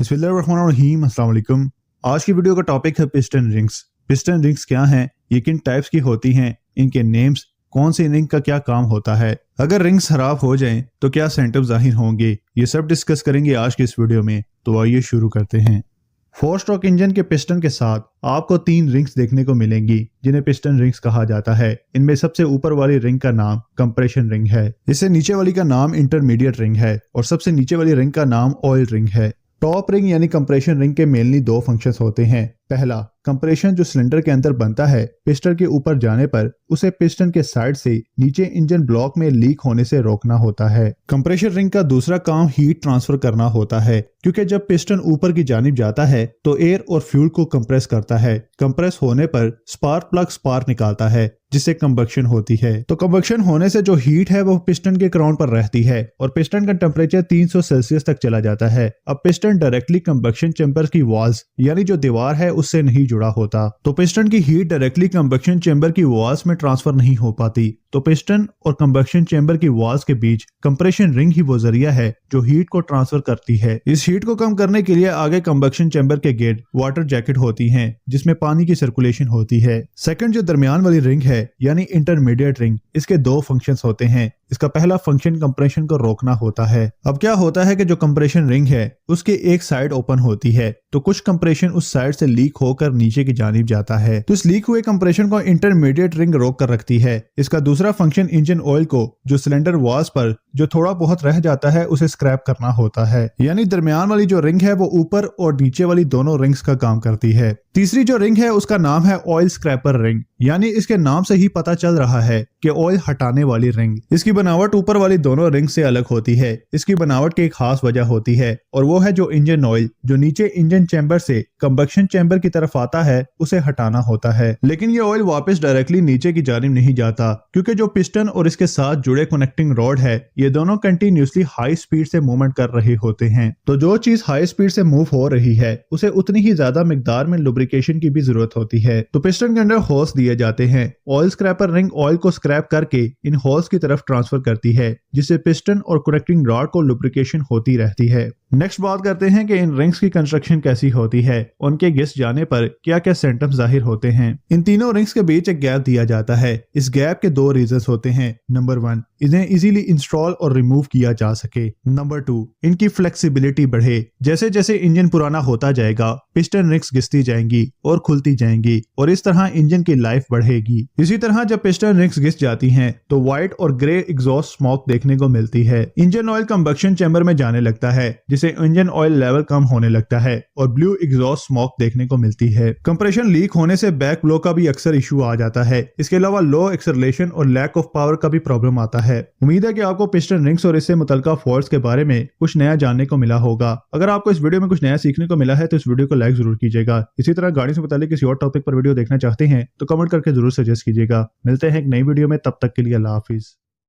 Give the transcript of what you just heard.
बिस्मिल्लाहिर्रहमानिर्रहीम, अस्सलाम वालेकुम। आज की वीडियो का टॉपिक है पिस्टन रिंग्स। पिस्टन रिंग्स क्या हैं, ये किन टाइप्स की होती हैं, इनके नेम्स, कौन सी रिंग का क्या काम होता है, अगर रिंग्स खराब हो जाएं तो क्या सिम्टम्स जाहिर होंगे, ये सब डिस्कस करेंगे आज की इस वीडियो में। तो आइए शुरू करते हैं। 4 स्ट्रोक इंजन के पिस्टन के साथ आपको 3 रिंग्स देखने को मिलेंगी जिन्हें पिस्टन रिंग्स कहा जाता है। इनमें सबसे ऊपर वाली रिंग का नाम कंप्रेशन रिंग है, इससे नीचे वाली का नाम इंटरमीडिएट रिंग है और सबसे नीचे वाली रिंग का नाम ऑयल रिंग है। टॉप रिंग यानी कंप्रेशन रिंग के मेनली 2 फंक्शंस होते हैं। पहला, कंप्रेशन जो सिलेंडर के अंदर बनता है पिस्टन के ऊपर जाने पर उसे पिस्टन के साइड से नीचे इंजन ब्लॉक में लीक होने से रोकना होता है। कंप्रेशन रिंग का दूसरा काम हीट ट्रांसफर करना होता है, क्योंकि जब पिस्टन ऊपर की जानिब जाता है तो एयर और फ्यूल को कंप्रेस करता है। कंप्रेस होने पर स्पार्क प्लग स्पार्क निकालता है जिससे कंबक्शन होती है। तो कंबक्शन होने से जो हीट है वो पिस्टन के क्राउन पर रहती है और पिस्टन का टेम्परेचर 300 सेल्सियस तक चला जाता है। अब पिस्टन डायरेक्टली कंबक्शन चैम्बर की वॉल्स यानी जो दीवार है उससे नहीं जुड़ा होता, तो पिस्टन की हीट डायरेक्टली कंबक्शन चैम्बर की वॉल्स में ट्रांसफर नहीं हो पाती। तो पिस्टन और कंबक्शन चैम्बर की वॉल्स के बीच कंप्रेशन रिंग ही वो जरिया है जो हीट को ट्रांसफर करती है। इस हीट को कम करने के लिए आगे कंबक्शन चैम्बर के गेट वाटर जैकेट होती हैं जिसमें पानी की सर्कुलेशन होती है। सेकंड जो दरमियान वाली रिंग है यानी इंटरमीडिएट रिंग, इसके 2 फंक्शंस होते हैं। इसका पहला फंक्शन कंप्रेशन को रोकना होता है। अब क्या होता है कि जो कंप्रेशन रिंग है उसके एक साइड ओपन होती है तो कुछ कंप्रेशन उस साइड से लीक होकर नीचे की जानिब जाता है, तो इस लीक हुए कंप्रेशन को इंटरमीडिएट रिंग रोक कर रखती है। इसका दूसरा फंक्शन इंजन ऑयल को जो सिलेंडर वॉल्स पर जो थोड़ा बहुत रह जाता है उसे स्क्रैप करना होता है, यानी दरमियान वाली जो रिंग है वो ऊपर और नीचे वाली दोनों रिंग्स का काम करती है। तीसरी जो रिंग है उसका नाम है ऑयल स्क्रैपर रिंग, यानी इसके नाम से ही पता चल रहा है कि ऑयल हटाने वाली रिंग। इसकी बनावट ऊपर वाली दोनों रिंग से अलग होती है। इसकी बनावट की एक खास वजह होती है और वो है जो इंजन ऑयल जो नीचे इंजन चैम्बर से कंबक्शन चैम्बर की तरफ आता है उसे हटाना होता है। लेकिन ये ऑयल वापस डायरेक्टली नीचे की जानिब नहीं जाता, क्योंकि जो पिस्टन और इसके साथ जुड़े कनेक्टिंग रॉड है ये दोनों कंटिन्यूसली हाई स्पीड से मूवमेंट कर रहे होते हैं। तो जो चीज हाई स्पीड से मूव हो रही है उसे उतनी ही ज्यादा मिकदार में लुब्रिकेशन की भी जरूरत होती है। तो पिस्टन के अंदर होल्स दिए जाते हैं। ऑयल स्क्रैपर रिंग ऑयल को स्क्रैप करके इन होल्स की तरफ ट्रांसफर करती है जिससे पिस्टन और कनेक्टिंग रॉड को लुब्रिकेशन होती रहती है। नेक्स्ट बात करते हैं कि इन रिंग्स की कंस्ट्रक्शन कैसी होती है, उनके घिस जाने पर क्या क्या सिम्टम्स जाहिर होते हैं। इन तीनों रिंग्स के बीच एक गैप दिया जाता है। इस गैप के 2 रीजंस होते हैं। नंबर 1, इन्हें इजीली इंस्टॉल और रिमूव किया जा सके। नंबर 2, इनकी फ्लेक्सिबिलिटी बढ़े। जैसे जैसे इंजन पुराना होता जाएगा पिस्टन रिंग्स घिसती जाएंगी और खुलती जाएंगी और इस तरह इंजन की लाइफ बढ़ेगी। इसी तरह जब पिस्टन रिंग्स घिस जाती हैं तो व्हाइट और ग्रे एग्जॉस्ट स्मोक देखने को मिलती है। इंजन ऑयल कंबक्शन चैम्बर में जाने लगता है जिससे इंजन ऑयल लेवल कम होने लगता है और ब्लू एग्जॉस्ट स्मोक देखने को मिलती है। कंप्रेशन लीक होने से बैक ब्लो का भी अक्सर इशू आ जाता है। इसके अलावा लो एक्सेलरेशन और लैक ऑफ पावर का भी प्रॉब्लम आता है। उम्मीद है कि आपको पिस्टन रिंग्स और इससे मुतल्लिका फॉल्ट्स के बारे में कुछ नया जानने को मिला होगा। अगर आपको इस वीडियो में कुछ नया सीखने को मिला है तो इस वीडियो को लाइक जरूर कीजिएगा। इसी तरह गाड़ी से मुताल्लिक किसी और टॉपिक पर वीडियो देखना चाहते हैं तो कमेंट करके जरूर सजेस्ट कीजिएगा। मिलते हैं एक नई वीडियो में, तब तक के लिए अल्लाह हाफिज।